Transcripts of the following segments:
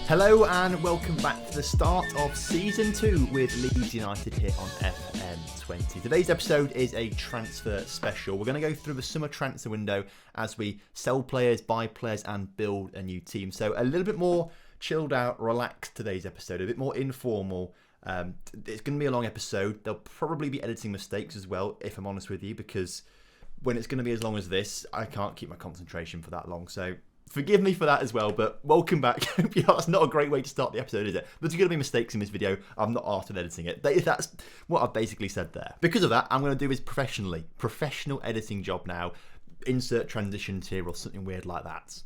Hello and welcome back to the start of Season 2 with Leeds United here on FM20. Today's episode is a transfer special. We're going to go through the summer transfer window as we sell players, buy players and build a new team. So a little bit more chilled out, relaxed today's episode, a bit more informal. It's going to be a long episode. There'll probably be editing mistakes as well, if I'm honest with you, because when it's going to be as long as this, I can't keep my concentration for that long. So forgive me for that as well, but welcome back. That's not a great way to start the episode, is it? There's going to be mistakes in this video. I'm not arsed with editing it. That's what I've basically said there. Because of that, I'm going to do this professionally. Professional editing job now. Insert transitions here or something weird like that.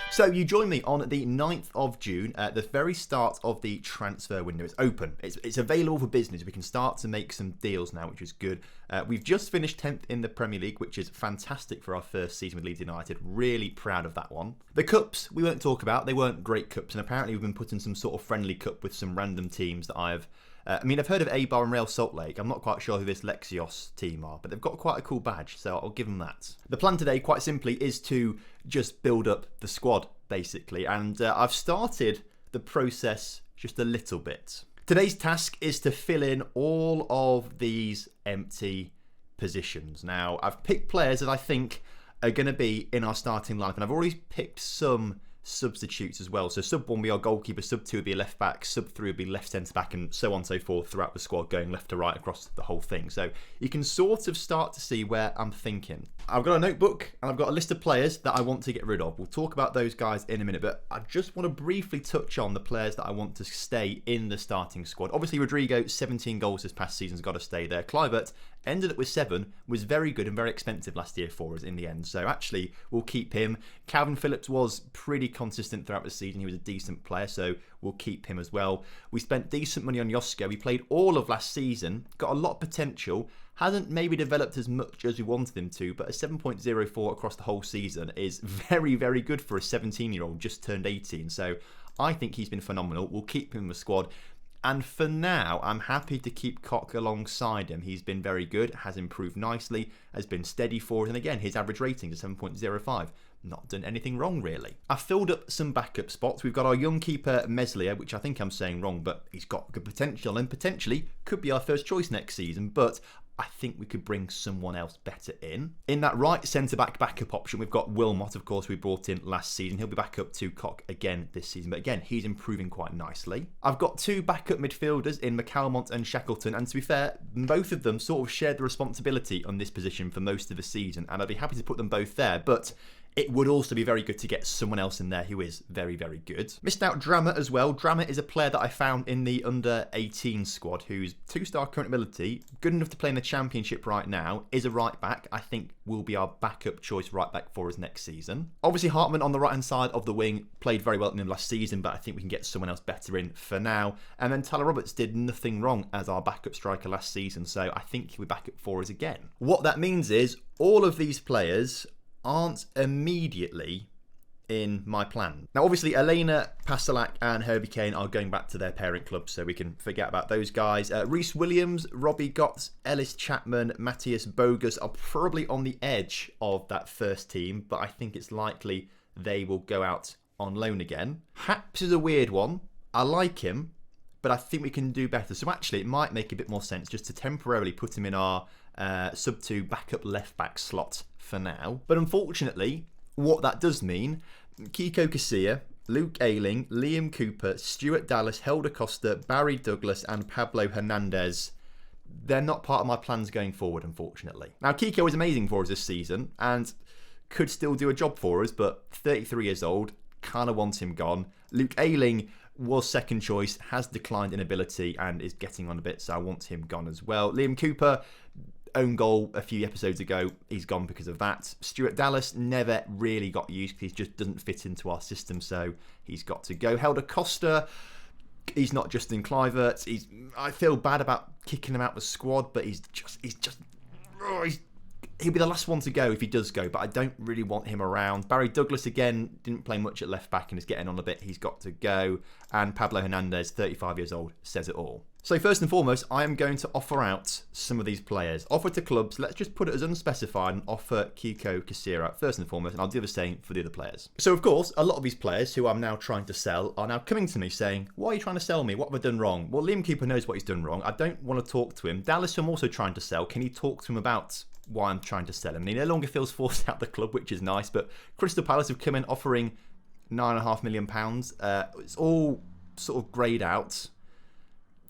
So you join me on the 9th of June at the very start of the transfer window. It's open. It's available for business. We can start to make some deals now, which is good. We've just finished 10th in the Premier League, which is fantastic for our first season with Leeds United. Really proud of that one. The cups we won't talk about. They weren't great cups, and apparently we've been put in some sort of friendly cup with some random teams that I've heard of A-Bar and Real Salt Lake. I'm not quite sure who this Lexios team are, but they've got quite a cool badge, so I'll give them that. The plan today, quite simply, is to just build up the squad, basically, and I've started the process just a little bit. Today's task is to fill in all of these empty positions. Now, I've picked players that I think are going to be in our starting lineup, and I've already picked some substitutes as well. So sub 1 will be our goalkeeper, sub 2 will be left back, sub 3 will be left centre back, and so on and so forth throughout the squad, going left to right across the whole thing. So you can sort of start to see where I'm thinking. I've got a notebook and I've got a list of players that I want to get rid of. We'll talk about those guys in a minute, but I just want to briefly touch on the players that I want to stay in the starting squad. Obviously Rodrigo, 17 goals this past season, has got to stay there. Kluivert ended up with 7, was very good and very expensive last year for us in the end, so actually we'll keep him. Calvin Phillips was pretty consistent throughout the season. He was a decent player, so we'll keep him as well. We spent decent money on Josko. He played all of last season, got a lot of potential, hasn't maybe developed as much as we wanted him to, but a 7.04 across the whole season is very, very good for a 17-year-old just turned 18, so I think he's been phenomenal. We'll keep him in the squad. And for now, I'm happy to keep Koch alongside him. He's been very good, has improved nicely, has been steady for us. And again, his average rating is 7.05. Not done anything wrong, really. I've filled up some backup spots. We've got our young keeper, Meslier, which I think I'm saying wrong, but he's got good potential and potentially could be our first choice next season. But I think we could bring someone else better in. In that right centre-back backup option, we've got Wilmot, of course, we brought in last season. He'll be back up to Koch again this season. But again, he's improving quite nicely. I've got 2 backup midfielders in McAlmont and Shackleton. And to be fair, both of them sort of shared the responsibility on this position for most of the season. And I'd be happy to put them both there. But it would also be very good to get someone else in there who is very, very good. Missed out Drama as well. Drama is a player that I found in the under-18 squad who's 2-star current ability, good enough to play in the Championship right now, is a right back. I think will be our backup choice right back for us next season. Obviously Hartman on the right-hand side of the wing played very well in him last season, but I think we can get someone else better in for now. And then Tyler Roberts did nothing wrong as our backup striker last season, so I think he'll be back up for us again. What that means is all of these players aren't immediately in my plan. Now, obviously, Elena Pasalak and Herbie Kane are going back to their parent club, so we can forget about those guys. Reece Williams, Robbie Gotts, Ellis Chapman, Matthias Bogus are probably on the edge of that first team, but I think it's likely they will go out on loan again. Haps is a weird one. I like him, but I think we can do better. So actually, it might make a bit more sense just to temporarily put him in our sub 2 backup left back slot for now. But unfortunately, what that does mean, Kiko Casilla, Luke Ayling, Liam Cooper, Stuart Dallas, Helder Costa, Barry Douglas and Pablo Hernandez, they're not part of my plans going forward, unfortunately. Now, Kiko was amazing for us this season and could still do a job for us, but 33 years old, kind of want him gone. Luke Ayling was second choice, has declined in ability and is getting on a bit, so I want him gone as well. Liam Cooper, own goal a few episodes ago, he's gone because of that. Stuart Dallas never really got used because he just doesn't fit into our system, so he's got to go. Helder Costa, he's not Justin Kluivert. I feel bad about kicking him out of the squad, but he's he'll be the last one to go if he does go, but I don't really want him around. Barry Douglas, again, didn't play much at left back and is getting on a bit. He's got to go. And Pablo Hernandez, 35 years old, says it all. So first and foremost, I am going to offer out some of these players. Offer to clubs. Let's just put it as unspecified and offer Kiko Casilla out first and foremost, and I'll do the same for the other players. So of course, a lot of these players who I'm now trying to sell are now coming to me saying, why are you trying to sell me? What have I done wrong? Well, Liam Cooper knows what he's done wrong. I don't want to talk to him. Dallas, who I'm also trying to sell, can you talk to him about why I'm trying to sell him? And he no longer feels forced out the club, which is nice, but Crystal Palace have come in offering £9.5 million. It's all sort of greyed out.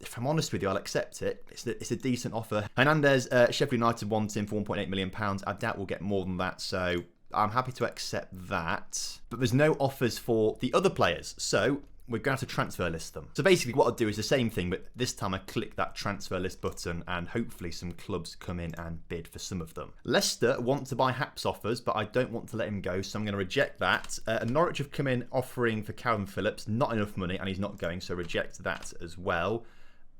If I'm honest with you, I'll accept it. It's a decent offer. Hernandez, Sheffield United wants him for £1.8 million. I doubt we'll get more than that, so I'm happy to accept that. But there's no offers for the other players, so we're going to have to transfer list them. So basically what I'll do is the same thing, but this time I click that transfer list button and hopefully some clubs come in and bid for some of them. Leicester want to buy Haps offers, but I don't want to let him go, so I'm going to reject that. Norwich have come in offering for Calvin Phillips, not enough money, and he's not going, so reject that as well.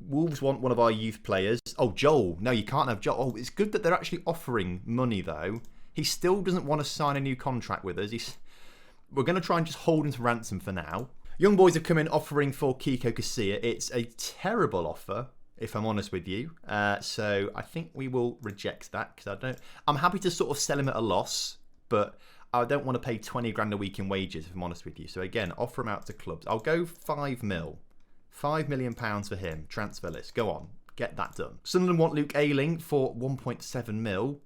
Wolves want one of our youth players. Oh, Joel. No, you can't have Joel. Oh, it's good that they're actually offering money, though. He still doesn't want to sign a new contract with us. We're going to try and just hold him to ransom for now. Young Boys have come in offering for Kiko Casilla. It's a terrible offer, if I'm honest with you. So I think we will reject that because I'm happy to sort of sell him at a loss, but I don't want to pay 20 grand a week in wages, if I'm honest with you. So again, offer him out to clubs. I'll go 5 mil. £5 million for him. Transfer list. Go on. Get that done. Sunderland want Luke Ayling for 1.7 mil.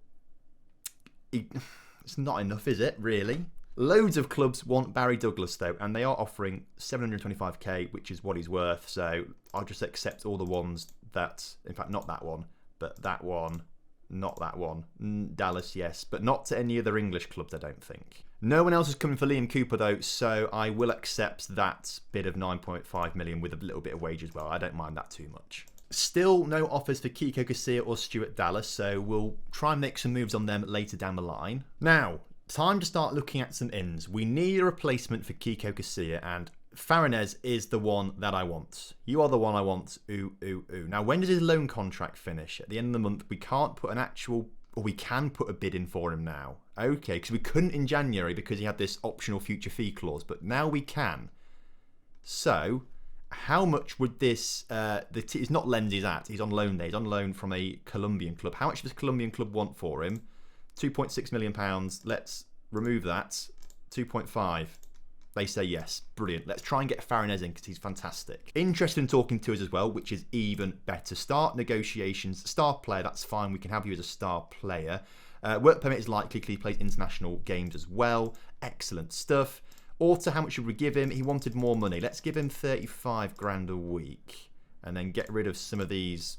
It's not enough, is it? Really? Loads of clubs want Barry Douglas, though, and they are offering 725k, which is what he's worth. So I'll just accept all the ones that, in fact, not that one, but that one, not that one. Dallas, yes, but not to any other English clubs, I don't think. No one else is coming for Liam Cooper, though, so I will accept that bid of 9.5 million with a little bit of wage as well. I don't mind that too much. Still no offers for Kiko Casilla or Stuart Dallas, so we'll try and make some moves on them later down the line. Now, time to start looking at some ins. We need a replacement for Kiko Casilla, and Farinez is the one that I want. You are the one I want. Ooh, ooh, ooh. Now, when does his loan contract finish? At the end of the month, we can't put an actual... Or we can put a bid in for him now. Okay, because we couldn't in January because he had this optional future fee clause, but now we can. So, how much would this... it's not Lens he's at. He's on loan there. He's on loan from a Colombian club. How much does a Colombian club want for him? £2.6 million. Let's remove that. 2.5. They say yes. Brilliant. Let's try and get Farinez in because he's fantastic. Interested in talking to us as well, which is even better. Start negotiations. Star player, that's fine. We can have you as a star player. Work permit is likely because he plays international games as well. Excellent stuff. Orta, how much should we give him? He wanted more money. Let's give him 35 grand a week and then get rid of some of these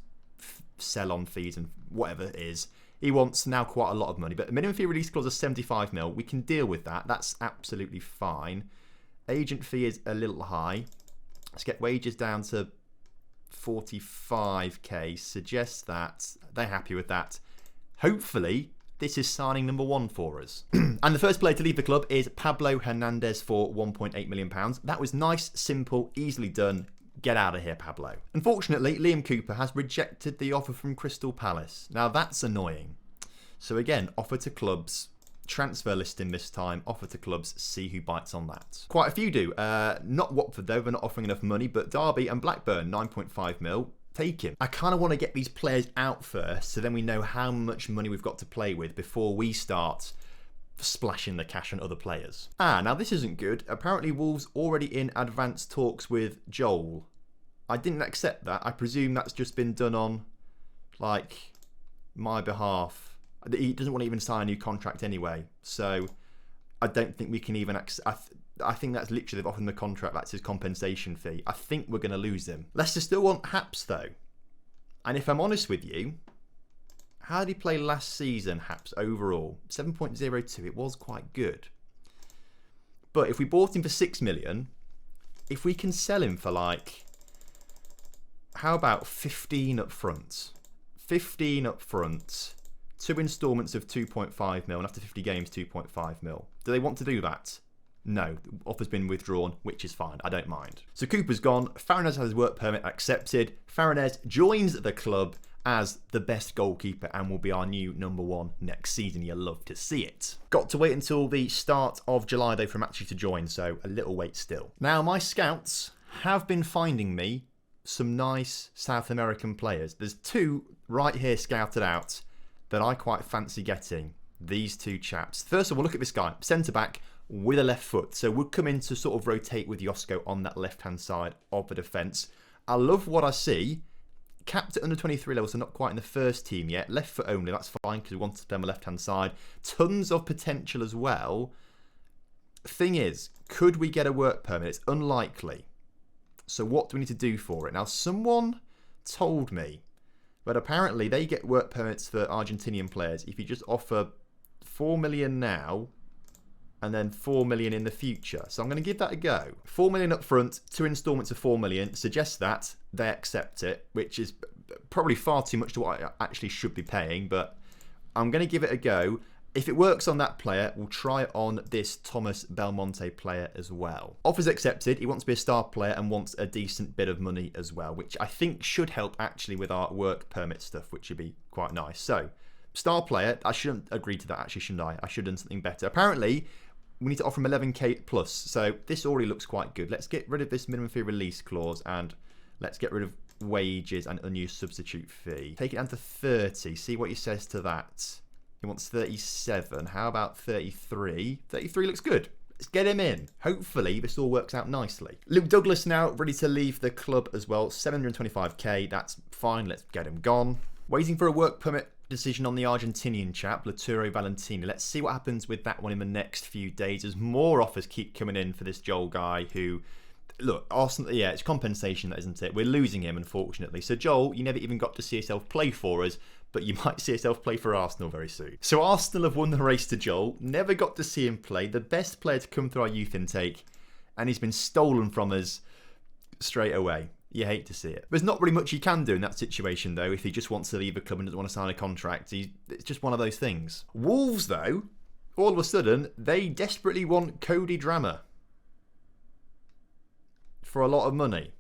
sell-on fees and whatever it is. He wants now quite a lot of money, but a minimum fee release clause of 75 mil. We can deal with that. That's absolutely fine. Agent fee is a little high. Let's get wages down to 45k. Suggest that they're happy with that. Hopefully, this is signing number 1 for us. And the first player to leave the club is Pablo Hernandez for £1.8 million. That was nice, simple, easily done. Get out of here, Pablo. Unfortunately, Liam Cooper has rejected the offer from Crystal Palace. Now, that's annoying. So again, offer to clubs. Transfer listing this time. Offer to clubs. See who bites on that. Quite a few do. Not Watford, though. They're not offering enough money. But Derby and Blackburn, 9.5 mil. Take him. I kind of want to get these players out first, so then we know how much money we've got to play with before we start splashing the cash on other players. Now this isn't good. Apparently Wolves already in advanced talks with Joel. I didn't accept that. I presume that's just been done on, like, my behalf. He doesn't want to even sign a new contract anyway, so I don't think we can even accept... I think that's literally they've offered him the contract. That's his compensation fee. I think we're going to lose him. Leicester still want Haps, though. And if I'm honest with you, how did he play last season, Haps, overall? 7.02. It was quite good. But if we bought him for 6 million, if we can sell him for, like, how about 15 up front? 15 up front. 2 instalments of 2.5 mil, and after 50 games, 2.5 mil. Do they want to do that? No, the offer's been withdrawn, which is fine. I don't mind. So Cooper's gone. Farinez has his work permit accepted. Farinez joins the club, as the best goalkeeper and will be our new number one next season. You'll love to see it. Got to wait until the start of July though for him actually to join, so a little wait still. Now my scouts have been finding me some nice South American players. There's two right here scouted out that I quite fancy getting. These two chaps. First of all, look at this guy, centre back with a left foot. So would come in to sort of rotate with Josko on that left hand side of the defence. I love what I see. Capped at under 23 level, so not quite in the first team yet. Left foot only, that's fine because we want to play on the left hand side. Tons of potential as well. Thing is, could we get a work permit? It's unlikely. So what do we need to do for it? Now, someone told me that apparently they get work permits for Argentinian players if you just offer 4 million now and then 4 million in the future. So I'm going to give that a go. 4 million up front, 2 instalments of 4 million. Suggest that. They accept it, which is probably far too much to what I actually should be paying, but I'm going to give it a go. If it works on that player, we'll try it on this Thomas Belmonte player as well. Offers accepted. He wants to be a star player and wants a decent bit of money as well, which I think should help actually with our work permit stuff, which would be quite nice. So, star player. I shouldn't agree to that actually, shouldn't I? I should have done something better. Apparently, we need to offer him 11k plus. So, this already looks quite good. Let's get rid of this minimum fee release clause and let's get rid of wages and unused substitute fee. Take it down to 30. See what he says to that. He wants 37. How about 33? 33 looks good. Let's get him in. Hopefully, this all works out nicely. Luke Douglas now ready to leave the club as well. 725k. That's fine. Let's get him gone. Waiting for a work permit decision on the Argentinian chap, Lautaro Valentini. Let's see what happens with that one in the next few days as more offers keep coming in for this Joel guy who... Look, Arsenal, yeah, it's compensation, isn't it? We're losing him, unfortunately. So, Joel, you never even got to see yourself play for us, but you might see yourself play for Arsenal very soon. So, Arsenal have won the race to Joel. Never got to see him play. The best player to come through our youth intake, and he's been stolen from us straight away. You hate to see it. There's not really much he can do in that situation, though, if he just wants to leave the club and doesn't want to sign a contract. It's just one of those things. Wolves, though, all of a sudden, they desperately want Cody Drammer for a lot of money.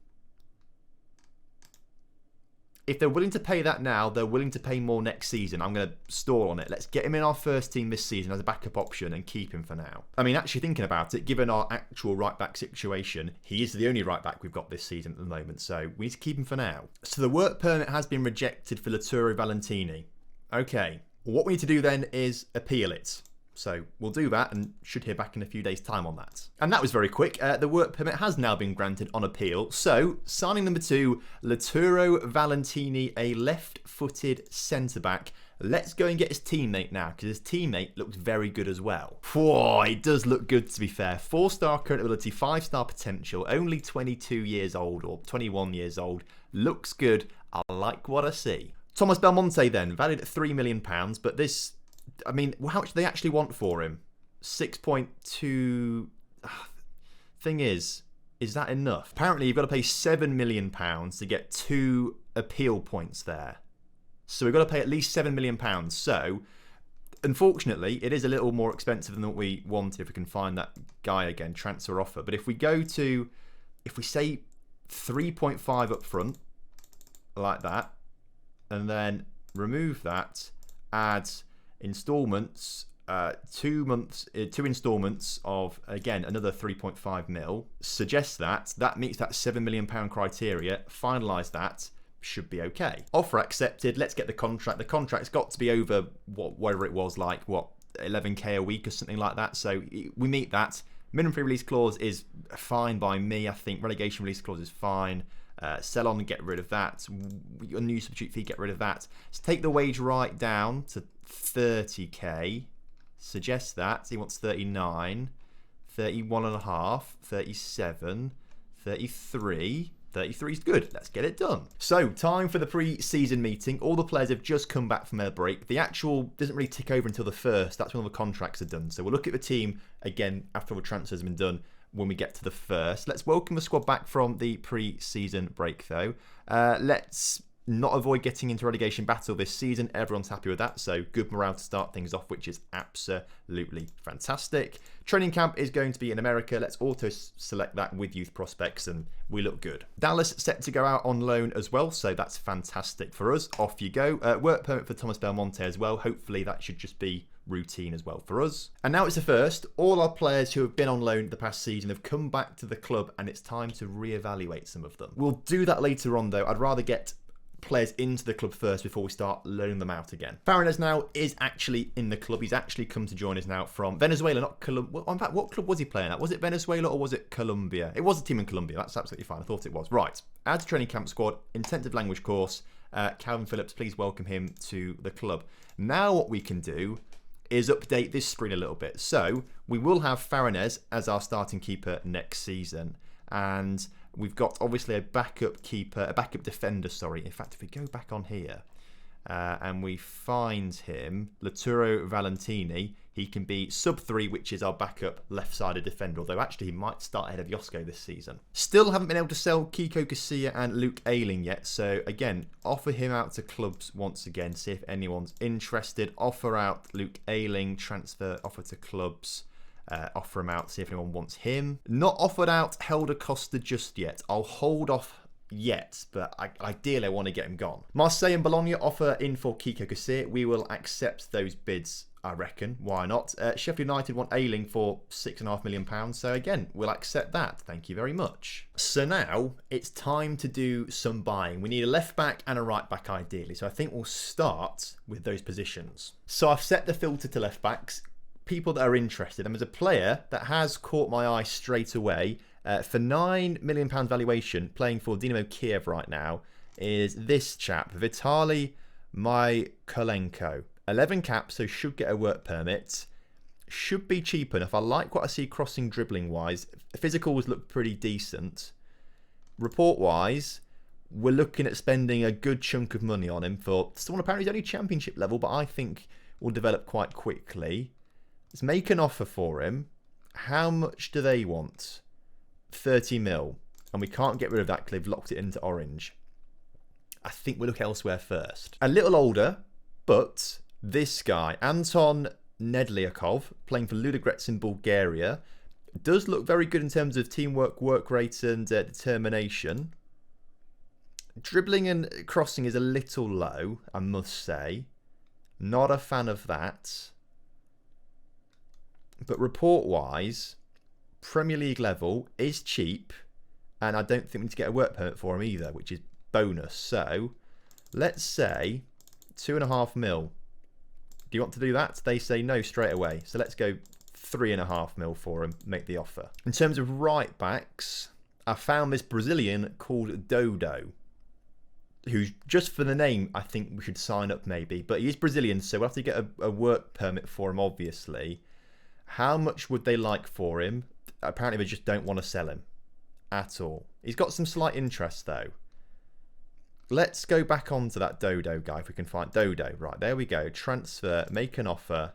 If they're willing to pay that now, they're willing to pay more next season. I'm going to stall on it. Let's get him in our first team this season as a backup option and keep him for now. I mean, actually thinking about it, given our actual right-back situation, he is the only right-back we've got this season at the moment, so we need to keep him for now. So the work permit has been rejected for Lautaro Valentini. Okay, what we need to do then is appeal it. So we'll do that and should hear back in a few days' time on that. And that was very quick. The work permit has now been granted on appeal. So signing number 2, Lautaro Valentini, a left-footed centre-back. Let's go and get his teammate now because his teammate looks very good as well. Whoa, it does look good to be fair. 4-star current ability, 5-star potential, only 22 years old or 21 years old. Looks good. I like what I see. Thomas Belmonte then, valued at £3 million, but this... I mean, how much do they actually want for him? 6.2... Thing is that enough? Apparently, you've got to pay £7 million to get 2 appeal points there. So we've got to pay at least £7 million. So, unfortunately, it is a little more expensive than what we wanted if we can find that guy again, transfer offer. But if we go to... If we say 3.5 up front, like that, and then remove that, add... installments, 2 installments of, again, another 3.5 mil. Suggest that meets that £7 million criteria. Finalise that. Should be okay. Offer accepted. Let's get the contract. The contract's got to be over whatever it was, like, 11k a week or something like that. So we meet that. Minimum free release clause is fine by me, I think. Relegation release clause is fine. Sell on and get rid of that. Unused substitute fee, get rid of that. Let's take the wage right down to 30k. Suggest that. He wants 39, 31 and a half, 37, 33. 33 is good. Let's get it done. So, time for the pre-season meeting. All the players have just come back from their break. The actual doesn't really tick over until the 1st. That's when all the contracts are done. So, we'll look at the team again after all the transfers have been done when we get to the 1st. Let's welcome the squad back from the pre-season break, though. Let's not avoid getting into relegation battle this season. Everyone's happy with that, so good morale to start things off, which is absolutely fantastic. Training camp is going to be in America. Let's auto-select that with youth prospects, and we look good. Dallas set to go out on loan as well, so that's fantastic for us. Off you go. Work permit for Thomas Belmonte as well. Hopefully that should just be routine as well for us. And now it's the first. All our players who have been on loan the past season have come back to the club, and it's time to reevaluate some of them. We'll do that later on, though. I'd rather get players into the club first before we start loaning them out again. Finalizing now is actually in the club. He's actually come to join us now from Venezuela, not Colombia. In fact, what club was he playing at? Was it Venezuela or was it Colombia? It was a team in Colombia. That's absolutely fine. I thought it was. Right. Add to training camp squad, intensive language course. Calvin Phillips, please welcome him to the club. Now what we can do is update this screen a little bit. So we will have Farinez as our starting keeper next season. And we've got obviously a backup defender, sorry. In fact, if we go back on here and we find him, Laturo Valentini, he can be sub 3, which is our backup left-sided defender, although actually he might start ahead of Josko this season. Still haven't been able to sell Kiko Casilla and Luke Ayling yet, so again, offer him out to clubs once again, see if anyone's interested. Offer out Luke Ayling, transfer offer to clubs. Offer him out, see if anyone wants him. Not offered out Helder Costa just yet. I'll hold off yet, but ideally I want to get him gone. Marseille and Bologna offer in for Kiko Casilla. We will accept those bids, I reckon. Why not? Sheffield United want Ayling for £6.5 million. So again, we'll accept that. Thank you very much. So now it's time to do some buying. We need a left back and a right back ideally. So I think we'll start with those positions. So I've set the filter to left backs. People that are interested, and there's a player that has caught my eye straight away for £9 million valuation, playing for Dynamo Kiev right now, is this chap, Vitaly Mykolenko. 11 caps, so should get a work permit. Should be cheap enough. I like what I see crossing, dribbling wise. Physicals look pretty decent. Report wise, we're looking at spending a good chunk of money on him for someone apparently he's only championship level, but I think will develop quite quickly. Let's make an offer for him. How much do they want? 30 mil. And we can't get rid of that because they've locked it into orange. I think we'll look elsewhere first. A little older, but this guy, Anton Nedliakov, playing for Ludogorets in Bulgaria, does look very good in terms of teamwork, work rate and determination. Dribbling and crossing is a little low, I must say. Not a fan of that. But report-wise, Premier League level is cheap, and I don't think we need to get a work permit for him either, which is bonus. So, let's say 2.5 mil. Do you want to do that? They say no straight away. So let's go 3.5 mil for him, make the offer. In terms of right backs, I found this Brazilian called Dodo, who's, just for the name, I think we should sign up maybe. But he is Brazilian, so we'll have to get a work permit for him, obviously. How much would they like for him? Apparently they just don't want to sell him at all. He's got some slight interest though. Let's go back onto that Dodo guy if we can find Dodo. Right, there we go. Transfer, make an offer.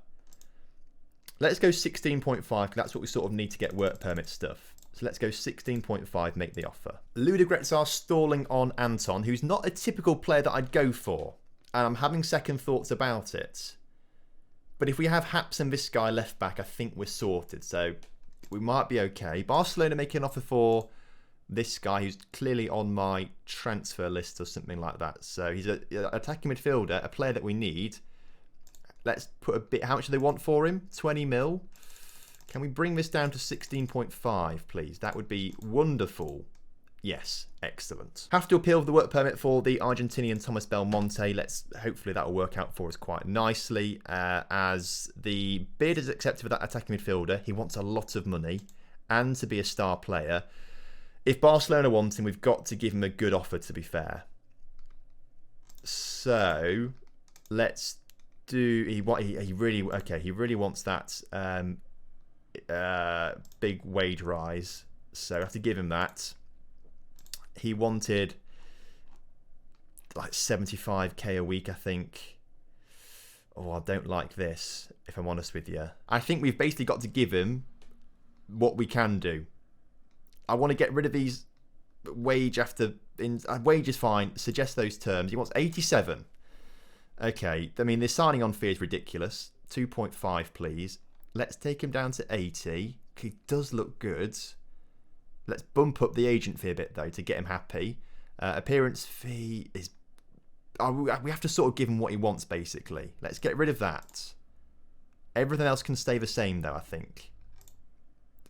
Let's go 16.5 because that's what we sort of need to get work permit stuff. So let's go 16.5, make the offer. Ludogorets are stalling on Anton, who's not a typical player that I'd go for. And I'm having second thoughts about it. But if we have Haps and this guy left back, I think we're sorted. So we might be okay. Barcelona making an offer for this guy who's clearly on my transfer list or something like that. So he's an attacking midfielder, a player that we need. Let's put a bit. How much do they want for him? 20 mil. Can we bring this down to 16.5, please? That would be wonderful. Yes, excellent. Have to appeal for the work permit for the Argentinian Thomas Belmonte. Hopefully that will work out for us quite nicely. As the bid is accepted for that attacking midfielder, he wants a lot of money and to be a star player. If Barcelona want him, we've got to give him a good offer, to be fair. So let's do. He really wants that big wage rise. So I have to give him that. He wanted like 75k a week, I think. Oh, I don't like this, if I'm honest with you. I think we've basically got to give him what we can do. I want to get rid of these wage after wage is fine. Suggest those terms. He wants 87. Okay, I mean, the signing on fee is ridiculous. 2.5, please. Let's take him down to 80. He does look good. Let's bump up the agent fee a bit, though, to get him happy. Appearance fee is... we have to sort of give him what he wants, basically. Let's get rid of that. Everything else can stay the same, though, I think.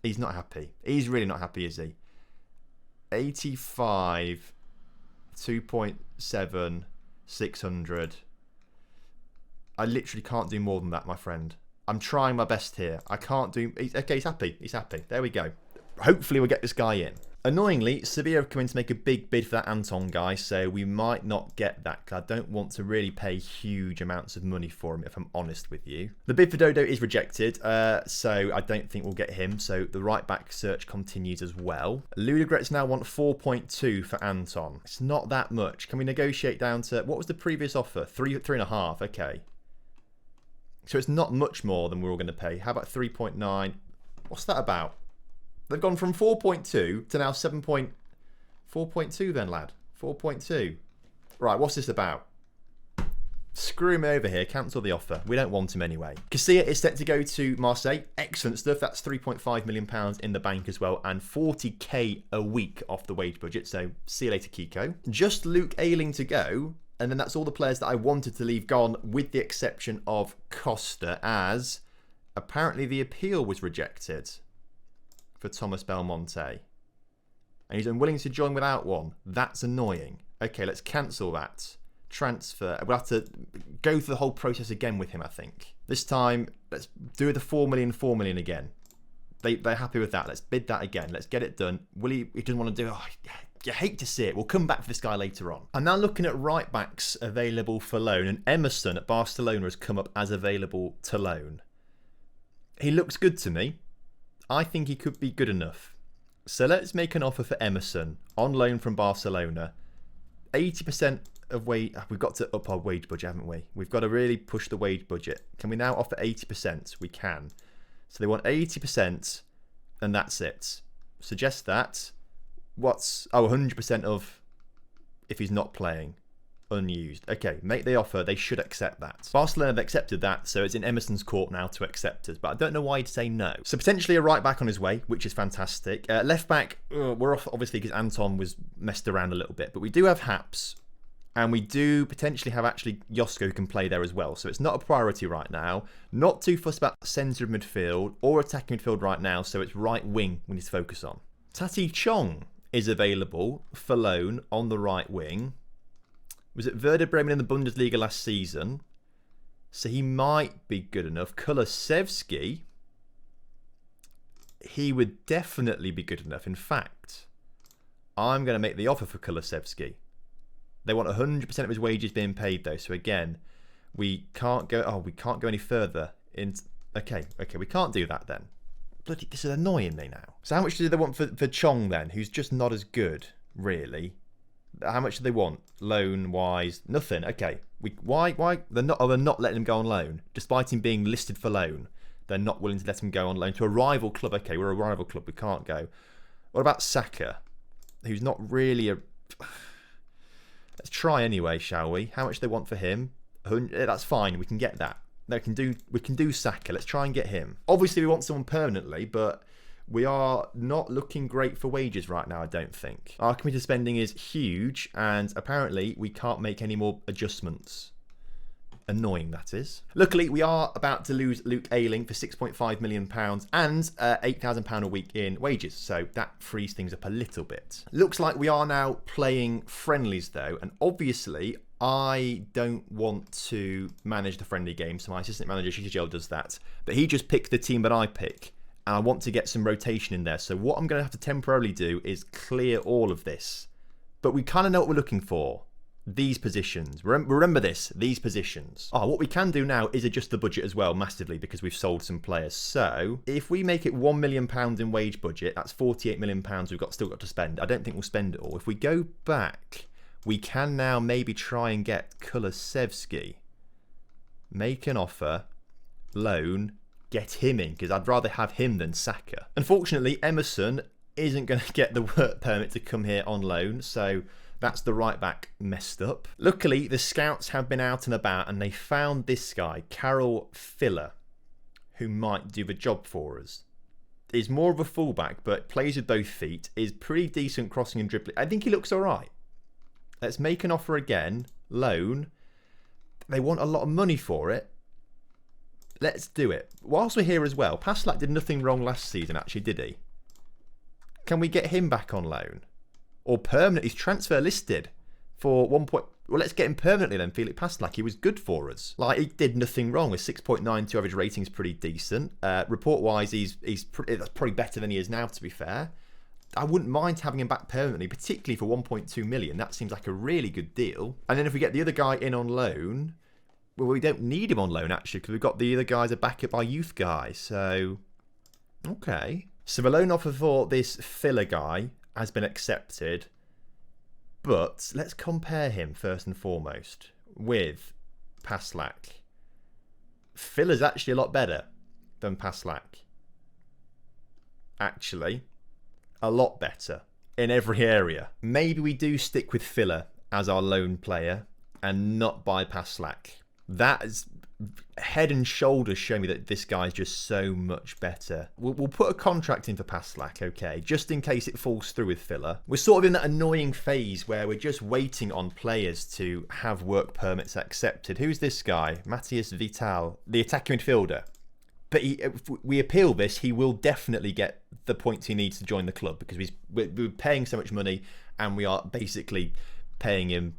He's not happy. He's really not happy, is he? 85, 2.7, 600. I literally can't do more than that, my friend. I'm trying my best here. I can't do... Okay, he's happy. He's happy. There we go. Hopefully we'll get this guy in. Annoyingly, Sevilla have come in to make a big bid for that Anton guy, so we might not get that, because I don't want to really pay huge amounts of money for him, if I'm honest with you. The bid for Dodo is rejected, so I don't think we'll get him, so the right-back search continues as well. Ludogorets now want 4.2 for Anton. It's not that much. Can we negotiate down to... What was the previous offer? 3.5, okay. So it's not much more than we're all going to pay. How about 3.9? What's that about? They've gone from 4.2 to now 4.2 then, lad. 4.2. Right, what's this about? Screw him over here. Cancel the offer. We don't want him anyway. Casilla is set to go to Marseille. Excellent stuff. That's £3.5 million in the bank as well. And 40k a week off the wage budget. So see you later, Kiko. Just Luke Ayling to go. And then that's all the players that I wanted to leave gone, with the exception of Costa, as apparently the appeal was rejected for Thomas Belmonte. And he's unwilling to join without one. That's annoying. Okay, let's cancel that. Transfer. We'll have to go through the whole process again with him, I think. This time, let's do the 4 million again. They're happy with that. Let's bid that again. Let's get it done. He doesn't want to do it. Oh, you hate to see it. We'll come back for this guy later on. I'm now looking at right backs available for loan, and Emerson at Barcelona has come up as available to loan. He looks good to me. I think he could be good enough. So let's make an offer for Emerson on loan from Barcelona. 80% of wage. We've got to up our wage budget, haven't we? We've got to really push the wage budget. Can we now offer 80%? We can. So they want 80% and that's it. Suggest that. What's... Oh, 100% of if he's not playing. Unused. Okay, make the offer. They should accept that. Barcelona have accepted that, so it's in Emerson's court now to accept it. But I don't know why he'd say no. So potentially a right back on his way, which is fantastic. Left back, we're off obviously because Anton was messed around a little bit. But we do have Haps, and we do potentially have actually Josko who can play there as well. So it's not a priority right now. Not too fussed about centre of midfield or attacking midfield right now. So it's right wing we need to focus on. Tati Chong is available for loan on the right wing. Was at Werder Bremen in the Bundesliga last season. So he might be good enough. Kulusevski, he would definitely be good enough. In fact, I'm going to make the offer for Kulusevski. They want 100% of his wages being paid though. So again, we can't go... Oh, we can't go any further. Okay, we can't do that then. Bloody, this is annoying me now. So how much do they want for Chong then, who's just not as good, really? How much do they want? Loan-wise? Nothing. Okay. Why? They're not letting him go on loan. Despite him being listed for loan, they're not willing to let him go on loan to a rival club. Okay, we're a rival club. We can't go. What about Saka? Who's not really a... Let's try anyway, shall we? How much do they want for him? That's fine. We can get that. We can do Saka. Let's try and get him. Obviously, we want someone permanently, but... We are not looking great for wages right now, I don't think. Our committed spending is huge, and apparently we can't make any more adjustments. Annoying, that is. Luckily, we are about to lose Luke Ayling for £6.5 million and £8,000 a week in wages, so that frees things up a little bit. Looks like we are now playing friendlies, though, and obviously... I don't want to manage the friendly game, so my assistant manager, Shishijel, does that. But he just picked the team that I pick. And I want to get some rotation in there. So what I'm going to have to temporarily do is clear all of this. But we kind of know what we're looking for. These positions. Remember this. These positions. Oh, what we can do now is adjust the budget as well massively because we've sold some players. So if we make it £1 million in wage budget, that's £48 million we've still got to spend. I don't think we'll spend it all. If we go back, we can now maybe try and get Kulusevski. Make an offer. Loan. Get him in, because I'd rather have him than Saka. Unfortunately, Emerson isn't going to get the work permit to come here on loan, so That's the right back messed up. Luckily, the scouts have been out and about and they found this guy, Carol Filler, who might do the job for us. Is more of a fullback, but plays with both feet, is pretty decent crossing and dribbling. I think he looks all right. Let's make an offer again. Loan. They want a lot of money for it. Let's do it. Whilst we're here as well, Paslak did nothing wrong last season, actually, did he? Can we get him back on loan? Or permanent? He's transfer listed for 1 point. Well, let's get him permanently then, Filip Paslak. He was good for us. Like, he did nothing wrong. With 6.92 average rating is pretty decent. Report-wise, that's probably better than he is now, to be fair. I wouldn't mind having him back permanently, particularly for 1.2 million. That seems like a really good deal. And then if we get the other guy in on loan, well, we don't need him on loan, actually, because we've got the other guys are back up our youth guy. So, okay. So the loan offer for this filler guy has been accepted. But let's compare him first and foremost with Paslak. Filler's actually a lot better than Paslak. Actually, a lot better in every area. Maybe we do stick with Filler as our lone player and not buy Paslak. That is head and shoulders show me that this guy's just so much better. We'll put a contract in for Paslak, okay, just in case it falls through with Filler. We're sort of in that annoying phase where we're just waiting on players to have work permits accepted. Who's this guy? Matthias Vital, the attacking midfielder. But if we appeal this, he will definitely get the points he needs to join the club because we're paying so much money and we are basically paying him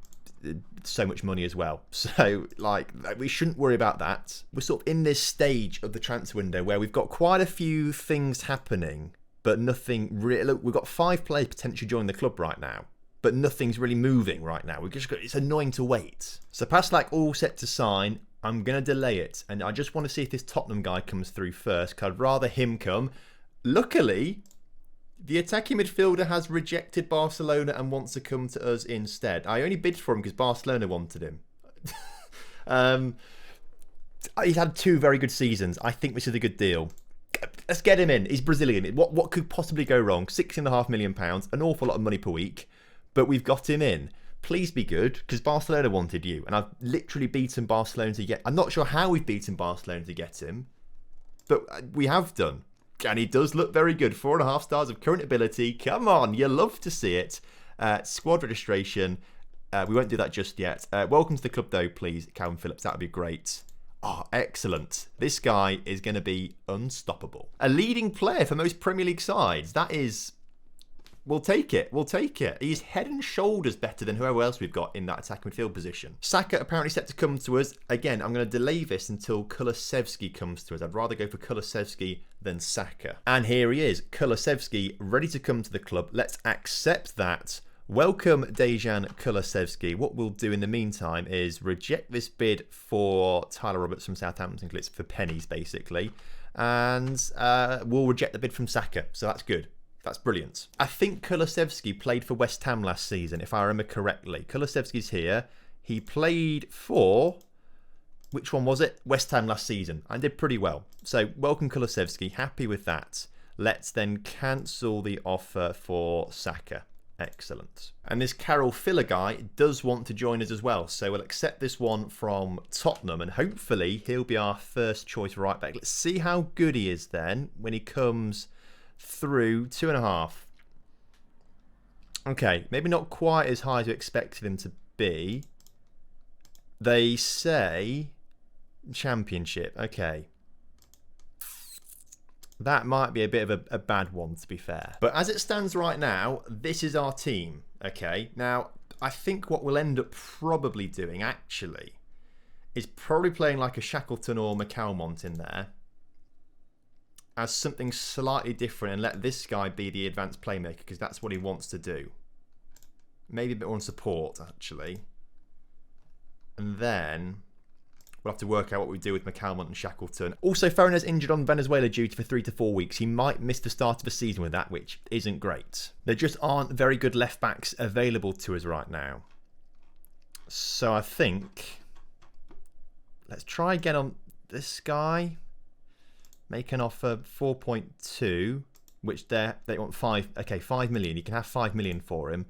so much money as well. So, like, we shouldn't worry about that. We're sort of in this stage of the transfer window where we've got quite a few things happening, but nothing really. Look, we've got 5 players potentially joining the club right now, but nothing's really moving right now. It's annoying to wait. So, Paslak all set to sign. I'm going to delay it, and I just want to see if this Tottenham guy comes through first, because I'd rather him come. Luckily, the attacking midfielder has rejected Barcelona and wants to come to us instead. I only bid for him because Barcelona wanted him. He's had 2 very good seasons. I think this is a good deal. Let's get him in. He's Brazilian. What could possibly go wrong? £6.5 million, an awful lot of money per week, but we've got him in. Please be good, because Barcelona wanted you, and I've literally beaten Barcelona to get. I'm not sure how we've beaten Barcelona to get him, but we have done. And he does look very good. 4.5 stars of current ability. Come on, you love to see it. Squad registration. We won't do that just yet. Welcome to the club, though, please, Calvin Phillips. That would be great. Oh, excellent. This guy is going to be unstoppable. A leading player for most Premier League sides. That is... We'll take it. We'll take it. He's head and shoulders better than whoever else we've got in that attacking midfield position. Saka apparently set to come to us. Again, I'm going to delay this until Kulusevski comes to us. I'd rather go for Kulusevski than Saka. And here he is, Kulusevski, ready to come to the club. Let's accept that. Welcome, Dejan Kulusevski. What we'll do in the meantime is reject this bid for Tyler Roberts from Southampton, because it's for pennies, basically. And we'll reject the bid from Saka. So that's good. That's brilliant. I think Kulusevski played for West Ham last season, if I remember correctly. Kulusevski's here. He played for... Which one was it? West Ham last season. I did pretty well. So, welcome Kulusevski. Happy with that. Let's then cancel the offer for Saka. Excellent. And this Carol Filler guy does want to join us as well. So, we'll accept this one from Tottenham. And hopefully, he'll be our first choice right back. Let's see how good he is then when he comes... through 2.5. Okay, maybe not quite as high as we expected him to be. They say Championship. Okay. That might be a bit of a bad one, to be fair. But as it stands right now, this is our team. Okay, now I think what we'll end up probably doing, actually, is probably playing like a Shackleton or McAlmont in there as something slightly different and let this guy be the advanced playmaker, because that's what he wants to do. Maybe a bit more on support, actually. And then we'll have to work out what we do with McAlmont and Shackleton. Also, Farron's injured on Venezuela duty for 3 to 4 weeks. He might miss the start of the season with that, which isn't great. There just aren't very good left-backs available to us right now. So I think... let's try again on this guy. Make an offer 4.2, which they want 5. Okay, 5 million. You can have 5 million for him.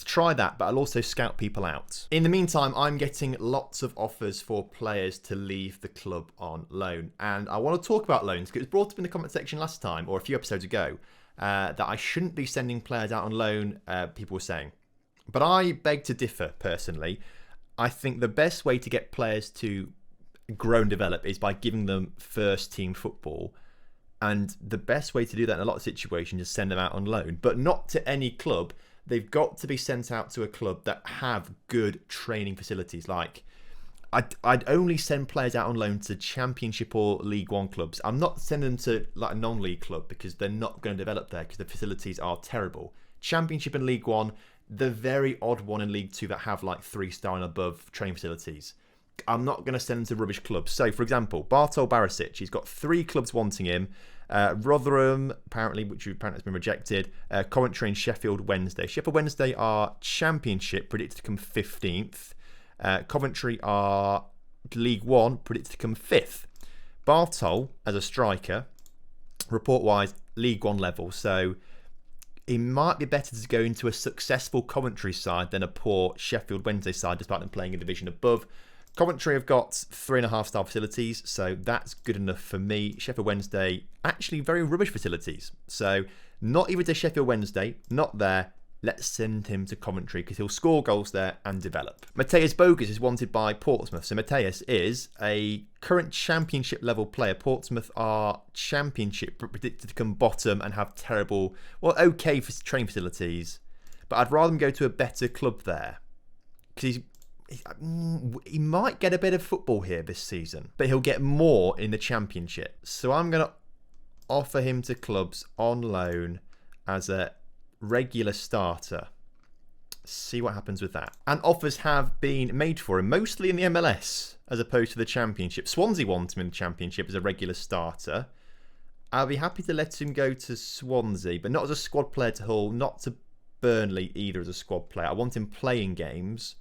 try that, but I'll also scout people out. In the meantime, I'm getting lots of offers for players to leave the club on loan. And I want to talk about loans because it was brought up in the comment section last time, or a few episodes ago, that I shouldn't be sending players out on loan, people were saying. But I beg to differ, personally. I think the best way to get players to grow and develop is by giving them first team football. And the best way to do that in a lot of situations is send them out on loan, but not to any club. They've got to be sent out to a club that have good training facilities. Like, I'd only send players out on loan to Championship or League One clubs. I'm not sending them to like a non-league club because they're not going to develop there because the facilities are terrible. Championship and League One, the very odd one in League Two that have like 3-star and above training facilities. I'm not going to send him to rubbish clubs. So, for example, Bartol Barisic, he's got 3 clubs wanting him. Rotherham, apparently, which apparently has been rejected. Coventry and Sheffield Wednesday. Sheffield Wednesday are Championship, predicted to come 15th. Coventry are League One, predicted to come 5th. Bartol, as a striker, report-wise, League One level. So, it might be better to go into a successful Coventry side than a poor Sheffield Wednesday side, despite them playing a division above. Coventry have got 3.5-star facilities, so that's good enough for me. Sheffield Wednesday, actually very rubbish facilities. So not even to Sheffield Wednesday, not there. Let's send him to Coventry because he'll score goals there and develop. Matthias Bogus is wanted by Portsmouth. So Matthias is a current Championship level player. Portsmouth are Championship, predicted to come bottom and have terrible, well, okay for training facilities. But I'd rather him go to a better club there because he might get a bit of football here this season, but he'll get more in the Championship. So I'm going to offer him to clubs on loan as a regular starter. See what happens with that. And offers have been made for him, mostly in the MLS as opposed to the Championship. Swansea wants him in the Championship as a regular starter. I'll be happy to let him go to Swansea, but not as a squad player to Hull, not to Burnley either as a squad player. I want him playing games.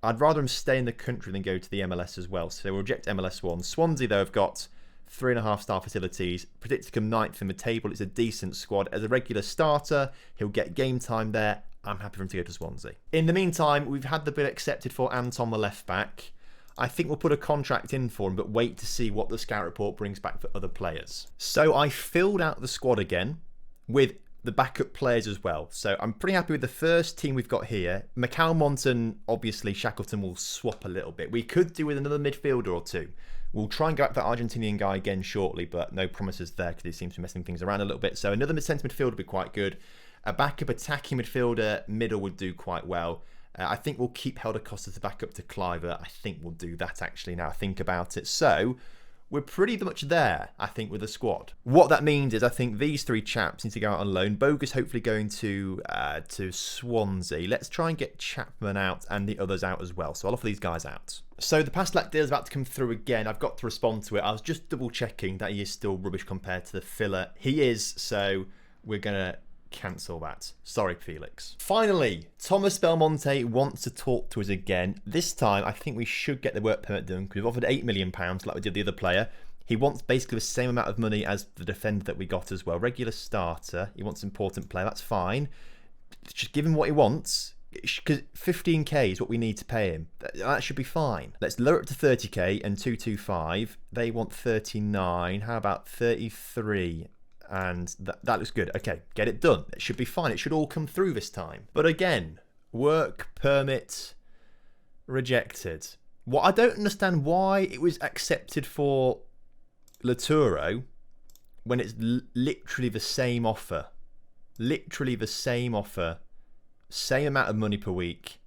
I'd rather him stay in the country than go to the MLS as well. So they will reject MLS 1. Swansea, though, have got 3.5-star facilities. Predicted to come 9th in the table. It's a decent squad. As a regular starter, he'll get game time there. I'm happy for him to go to Swansea. In the meantime, we've had the bid accepted for Anton, the left-back. I think we'll put a contract in for him, but wait to see what the scout report brings back for other players. So I filled out the squad again with the backup players as well. So I'm pretty happy with the first team we've got here. McAlmont and obviously Shackleton will swap a little bit. We could do with another midfielder or two. We'll try and go out for that Argentinian guy again shortly, but no promises there because he seems to be messing things around a little bit. So another centre midfielder would be quite good. A backup attacking midfielder, middle would do quite well. I think we'll keep Helder Costa as the backup to Cliver. I think we'll do that actually now I think about it. So we're pretty much there, I think, with the squad. What that means is I think these 3 chaps need to go out on loan. Bogus hopefully going to Swansea. Let's try and get Chapman out and the others out as well. So I'll offer these guys out. So the Pastelak deal is about to come through again. I've got to respond to it. I was just double checking that he is still rubbish compared to the filler. He is, so we're going to cancel that. Sorry, Felix. Finally, Thomas Belmonte wants to talk to us again. This time, I think we should get the work permit done because we've offered £8 million like we did the other player. He wants basically the same amount of money as the defender that we got as well. Regular starter. He wants important player. That's fine. Just give him what he wants. Because 15k is what we need to pay him. That should be fine. Let's lower it to 30k and 225. They want 39. How about 33? And that looks good. Okay, get it done. It should be fine. It should all come through this time. But again, work permit rejected. What I don't understand why it was accepted for Laturo when it's literally the same offer. Literally the same offer. Same amount of money per week.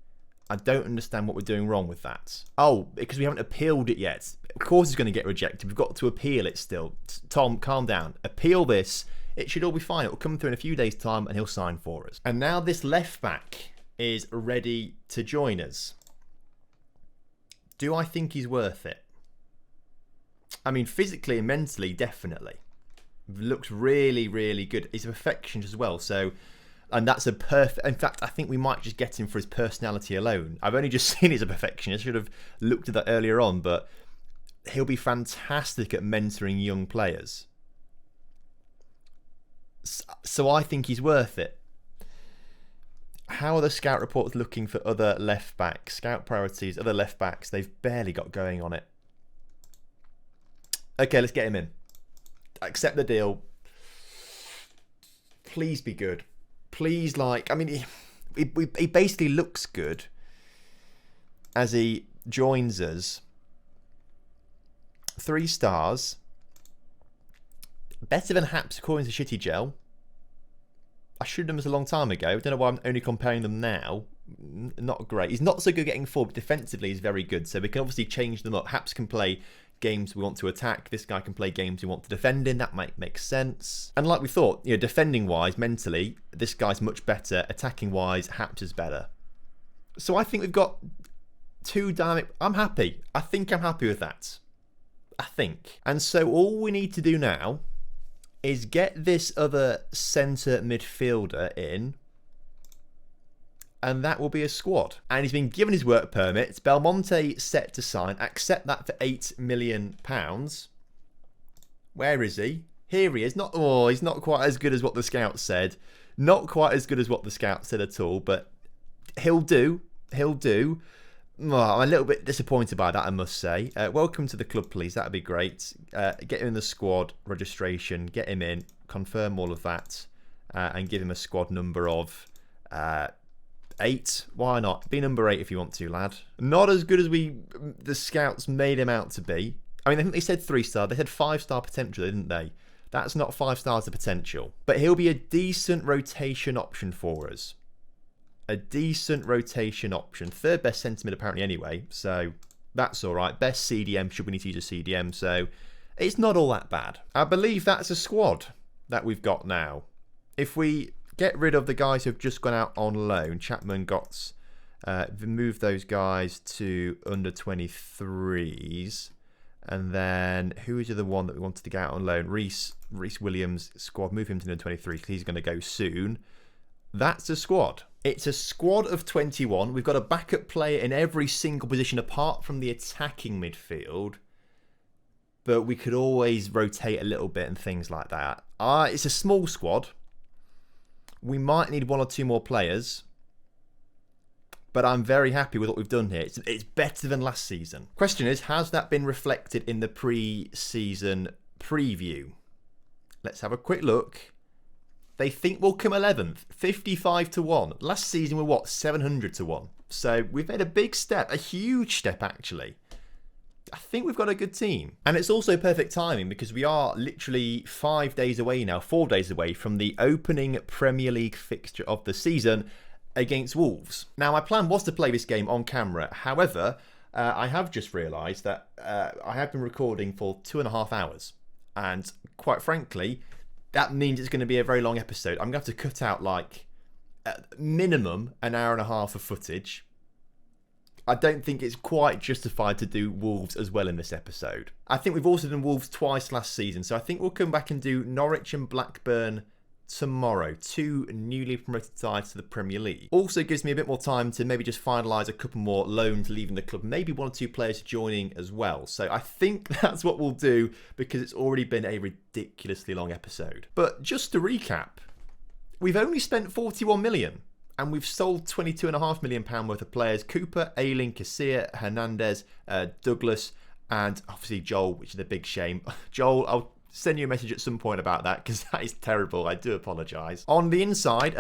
I don't understand what we're doing wrong with that. Oh, because we haven't appealed it yet. Of course it's going to get rejected. We've got to appeal it still. Tom, calm down. Appeal this. It should all be fine. It will come through in a few days' time and he'll sign for us. And now this left back is ready to join us. Do I think he's worth it? I mean, physically and mentally, definitely. Looks really, really good. He's a perfectionist as well, so... And that's a perfect... In fact, I think we might just get him for his personality alone. I've only just seen he's a perfectionist. I should have looked at that earlier on, but he'll be fantastic at mentoring young players. So I think he's worth it. How are the scout reports looking for other left backs? Scout priorities, other left backs. They've barely got going on it. Okay, let's get him in. Accept the deal. Please be good. Please, like, I mean, he basically looks good as he joins us. 3 stars. Better than Haps according to Shitty Gel. I should have done this a long time ago. I don't know why I'm only comparing them now. Not great. He's not so good getting forward. Defensively, he's very good. So we can obviously change them up. Haps can play games we want to attack. This guy can play games we want to defend in. That might make sense. And like we thought, you know, defending-wise, mentally, this guy's much better. Attacking-wise, Haps is better. So I think we've got 2 dynamic... I'm happy. I think I'm happy with that. I think. And so all we need to do now is get this other centre midfielder in, and that will be a squad. And he's been given his work permit. Belmonte set to sign. Accept that for £8 million. Where is he? Here he is. He's not quite as good as what the scouts said. Not quite as good as what the scouts said at all, but he'll do. He'll do. I'm a little bit disappointed by that, I must say. Welcome to the club, please. That'd be great. Get him in the squad registration. Get him in. Confirm all of that. And give him a squad number of 8. Why not? Be number 8 if you want to, lad. Not as good as the scouts made him out to be. I mean, I think they said 3-star. They said 5-star potential, didn't they? That's not 5 stars of potential. But he'll be a decent rotation option for us. A decent rotation option. 3rd best centre mid apparently anyway, so that's all right. Best CDM should we need to use a CDM, so it's not all that bad. I believe that's a squad that we've got now. If we get rid of the guys who've just gone out on loan, Chapman, Gotts, move those guys to under 23s, and then who is the other one that we wanted to get out on loan? Reece Williams squad. Move him to under 23 because he's going to go soon. That's a squad. It's a squad of 21. We've got a backup player in every single position apart from the attacking midfield. But we could always rotate a little bit and things like that. It's a small squad. We might need 1 or 2 more players. But I'm very happy with what we've done here. It's better than last season. Question is, has that been reflected in the pre-season preview? Let's have a quick look. They think we'll come 11th, 55 to 1. Last season we were what, 700 to 1. So we've made a big step, a huge step actually. I think we've got a good team. And it's also perfect timing because we are literally 5 days away now, 4 days away from the opening Premier League fixture of the season against Wolves. Now my plan was to play this game on camera. However, I have just realised that I have been recording for 2.5 hours. And quite frankly, that means it's going to be a very long episode. I'm going to have to cut out like minimum an hour and a half of footage. I don't think it's quite justified to do Wolves as well in this episode. I think we've also done Wolves twice last season, so I think we'll come back and do Norwich and Blackburn tomorrow. 2 newly promoted sides to the Premier League. Also gives me a bit more time to maybe just finalise a couple more loans leaving the club. Maybe 1 or 2 players joining as well. So I think that's what we'll do because it's already been a ridiculously long episode. But just to recap, we've only spent 41 million and we've sold £22.5 million worth of players. Cooper, Ayling, Casilla, Hernandez, Douglas, and obviously Joel, which is a big shame. Joel, I'll send you a message at some point about that because that is terrible. I do apologise. On the inside,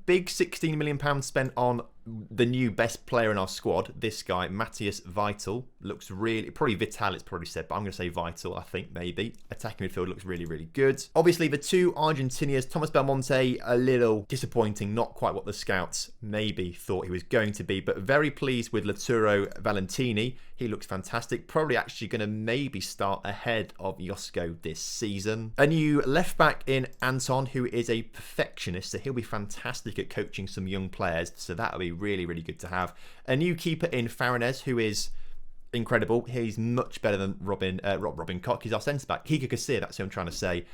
big £16 million spent on the new best player in our squad. This guy, Matthias Vital, looks really, probably Vital it's probably said, but I'm going to say Vital, I think maybe. Attacking midfield looks really, really good. Obviously, the 2 Argentinians, Thomas Belmonte, a little disappointing, not quite what the scouts maybe thought he was going to be, but very pleased with Lautaro Valentini. He looks fantastic. Probably actually going to maybe start ahead of Josko this season. A new left back in Anton, who is a perfectionist, so he'll be fantastic at coaching some young players, so that'll be really, really good to have. A new keeper in Farinez, who is incredible. He's much better than Robin Koch. He's our centre-back. Kika Kasir, that's who I'm trying to say.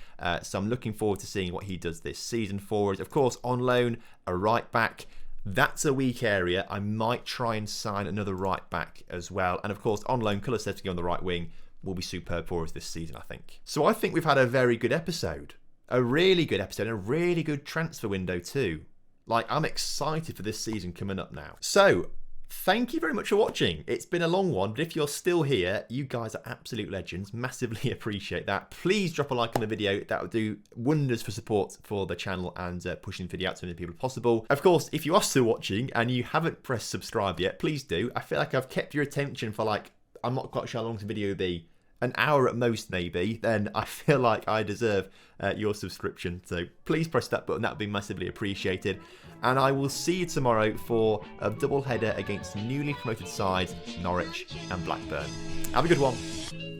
So I'm looking forward to seeing what he does this season for us. Of course, on loan, a right-back. That's a weak area. I might try and sign another right-back as well. And of course, on loan, Kulusevski on the right wing will be superb for us this season, I think. So I think we've had a very good episode. A really good episode. And a really good transfer window too. Like, I'm excited for this season coming up now. So, thank you very much for watching. It's been a long one, but if you're still here, you guys are absolute legends. Massively appreciate that. Please drop a like on the video. That would do wonders for support for the channel and pushing the video out to as many people as possible. Of course, if you are still watching and you haven't pressed subscribe yet, please do. I feel like I've kept your attention for, like, I'm not quite sure how long the video will be. An hour at most, maybe. Then I feel like I deserve your subscription. So please press that button. That would be massively appreciated. And I will see you tomorrow for a double header against newly promoted sides, Norwich and Blackburn. Have a good one.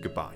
Goodbye.